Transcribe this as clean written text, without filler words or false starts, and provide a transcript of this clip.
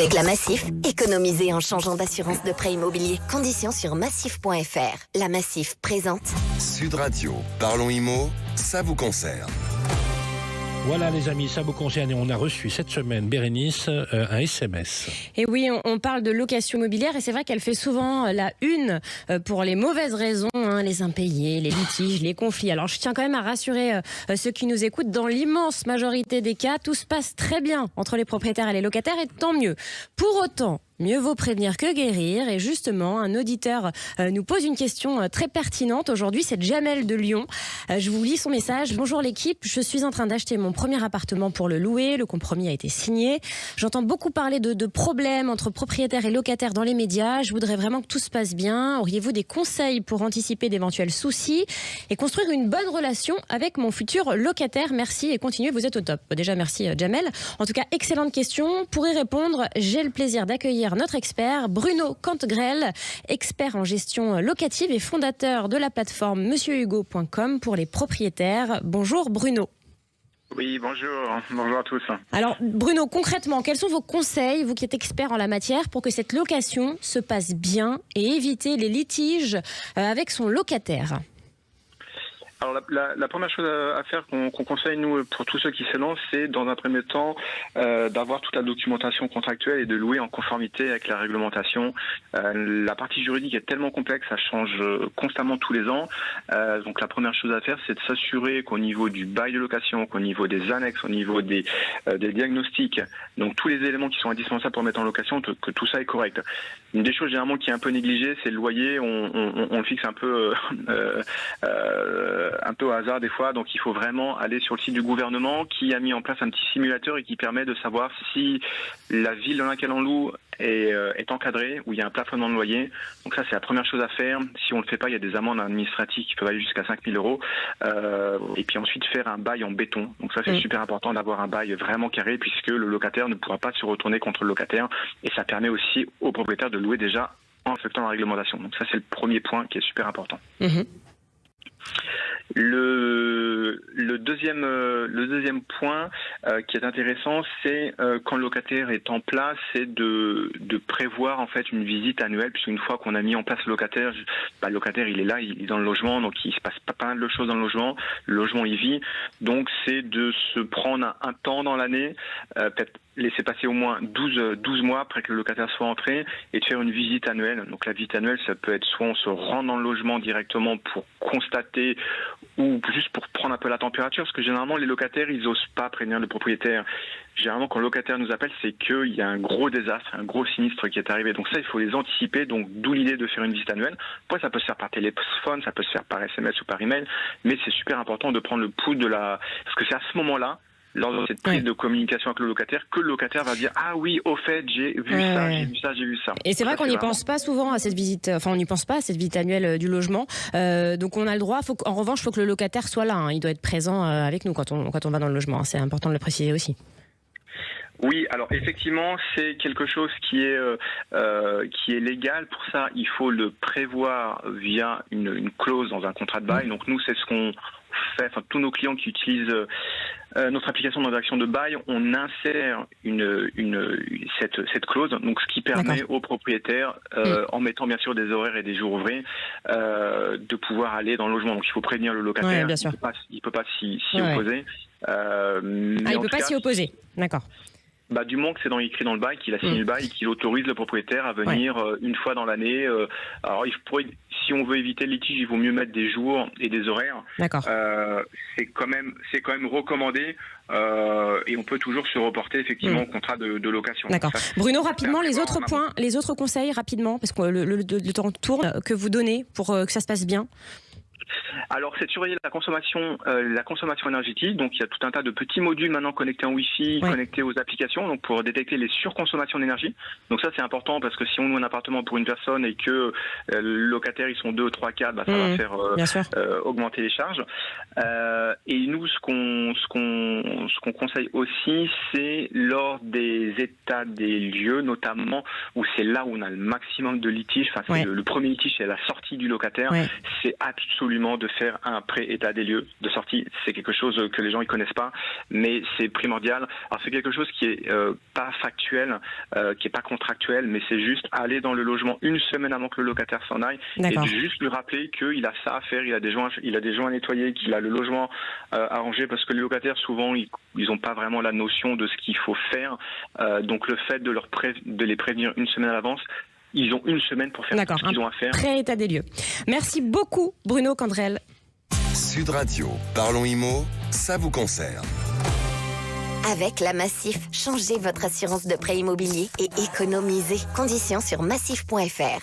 Avec la Massif, économisez en changeant d'assurance de prêt immobilier. Conditions sur massif.fr. La Massif présente Sud Radio, parlons IMO, ça vous concerne. Voilà les amis, ça vous concerne et on a reçu cette semaine, Bérénice, un SMS. Et oui, on parle de location immobilière et c'est vrai qu'elle fait souvent la une pour les mauvaises raisons, les impayés, les litiges, les conflits. Alors je tiens quand même à rassurer ceux qui nous écoutent, dans l'immense majorité des cas, tout se passe très bien entre les propriétaires et les locataires et tant mieux. Pour autant, mieux vaut prévenir que guérir. Et justement, un auditeur nous pose une question très pertinente. Aujourd'hui, c'est Jamel de Lyon. Je vous lis son message. Bonjour l'équipe, je suis en train d'acheter mon premier appartement pour le louer. Le compromis a été signé. J'entends beaucoup parler de problèmes entre propriétaires et locataires dans les médias. Je voudrais vraiment que tout se passe bien. Auriez-vous des conseils pour anticiper d'éventuels soucis et construire une bonne relation avec mon futur locataire? Merci et continuez, vous êtes au top. Déjà, merci Jamel. En tout cas, excellente question. Pour y répondre, j'ai le plaisir d'accueillir notre expert Bruno Cantegrel, expert en gestion locative et fondateur de la plateforme monsieurhugo.com pour les propriétaires. Bonjour Bruno. Oui, bonjour à tous. Alors Bruno, concrètement, quels sont vos conseils, vous qui êtes expert en la matière, pour que cette location se passe bien et éviter les litiges avec son locataire? Alors la première chose à faire qu'on conseille nous pour tous ceux qui se lancent, c'est dans un premier temps d'avoir toute la documentation contractuelle et de louer en conformité avec la réglementation. La partie juridique est tellement complexe, ça change constamment tous les ans. Donc la première chose à faire, c'est de s'assurer qu'au niveau du bail de location, qu'au niveau des annexes, au niveau des diagnostics, donc tous les éléments qui sont indispensables pour mettre en location, que tout ça est correct. Une des choses généralement qui est un peu négligée, c'est le loyer. On le fixe un peu au hasard des fois, donc il faut vraiment aller sur le site du gouvernement qui a mis en place un petit simulateur et qui permet de savoir si la ville dans laquelle on loue est encadrée, où il y a un plafonnement de loyer. Donc ça, c'est la première chose à faire. Si on ne le fait pas, il y a des amendes administratives qui peuvent aller jusqu'à 5 000 euros. Et puis ensuite, faire un bail en béton. Donc ça, c'est super important d'avoir un bail vraiment carré, puisque le locataire ne pourra pas se retourner contre le locataire. Et ça permet aussi aux propriétaires de louer déjà en respectant la réglementation. Donc ça, c'est le premier point qui est super important. Le deuxième point qui est intéressant, c'est quand le locataire est en place, c'est de prévoir en fait une visite annuelle, puisqu'une fois qu'on a mis en place le locataire il est là, il est dans le logement, donc il se passe pas mal de choses dans le logement il vit, donc c'est de se prendre un temps dans l'année, peut-être laisser passer au moins 12 mois après que le locataire soit entré et de faire une visite annuelle. Donc la visite annuelle, ça peut être soit on se rend dans le logement directement pour constater ou juste pour prendre un peu la température, parce que généralement les locataires, ils osent pas prévenir le propriétaire. Généralement quand le locataire nous appelle, c'est qu'il y a un gros désastre, un gros sinistre qui est arrivé. Donc ça, il faut les anticiper, donc d'où l'idée de faire une visite annuelle. Après, ça peut se faire par téléphone, ça peut se faire par SMS ou par email, mais c'est super important de prendre le pouls parce que c'est à ce moment-là, lors de cette prise de communication avec le locataire, que le locataire va dire « Ah oui, au fait, j'ai vu ça, j'ai vu ça, j'ai vu ça ». Et c'est vrai qu'on n'y pense pas souvent à cette visite, on n'y pense pas à cette visite annuelle du logement. Donc on a le droit, en revanche, il faut que le locataire soit là. Il doit être présent avec nous quand on va dans le logement. C'est important de le préciser aussi. Oui, alors effectivement, c'est quelque chose qui est légal. Pour ça, il faut le prévoir via une clause dans un contrat de bail. Donc nous, c'est ce qu'on fait. Enfin, tous nos clients qui utilisent notre application de rédaction de bail, on insère cette clause. Donc ce qui permet aux propriétaires, en mettant bien sûr des horaires et des jours ouvrés, de pouvoir aller dans le logement. Donc il faut prévenir le locataire. Bien sûr. Il peut pas s'y opposer. Il peut pas s'y opposer. D'accord. Du moment que c'est écrit dans le bail, qu'il a signé le bail et qu'il autorise le propriétaire à venir une fois dans l'année. Alors, si on veut éviter le litige, il vaut mieux mettre des jours et des horaires. D'accord. C'est quand même recommandé et on peut toujours se reporter effectivement au contrat de location. D'accord. Bruno, rapidement, les autres conseils rapidement, parce que le temps tourne, que vous donnez pour que ça se passe bien. Alors, c'est de surveiller la consommation énergétique. Donc, il y a tout un tas de petits modules maintenant connectés en Wi-Fi, connectés aux applications, donc pour détecter les surconsommations d'énergie. Donc ça, c'est important parce que si on loue un appartement pour une personne et que le locataire, ils sont 2, 3, 4, ça va faire augmenter les charges. Et nous, ce qu'on conseille aussi, c'est lors des états des lieux, notamment où c'est là où on a le maximum de litiges. Enfin, c'est le premier litige, c'est la sortie du locataire. C'est absolument absolument de faire un pré-état des lieux de sortie. C'est quelque chose que les gens ne connaissent pas, mais c'est primordial. Alors c'est quelque chose qui est pas factuel, qui est pas contractuel, mais c'est juste aller dans le logement une semaine avant que le locataire s'en aille et de juste lui rappeler qu'il a ça à faire, il a des joints à nettoyer, qu'il a le logement à ranger, parce que les locataires souvent ils n'ont pas vraiment la notion de ce qu'il faut faire. Donc le fait de les prévenir une semaine à l'avance, ils ont une semaine pour faire tout ce qu'ils ont à faire. Pré-état des lieux. Merci beaucoup Bruno Candrel. Sud Radio, Parlons Immo, ça vous concerne. Avec la Massif, changez votre assurance de prêt immobilier et économisez. Conditions sur massif.fr.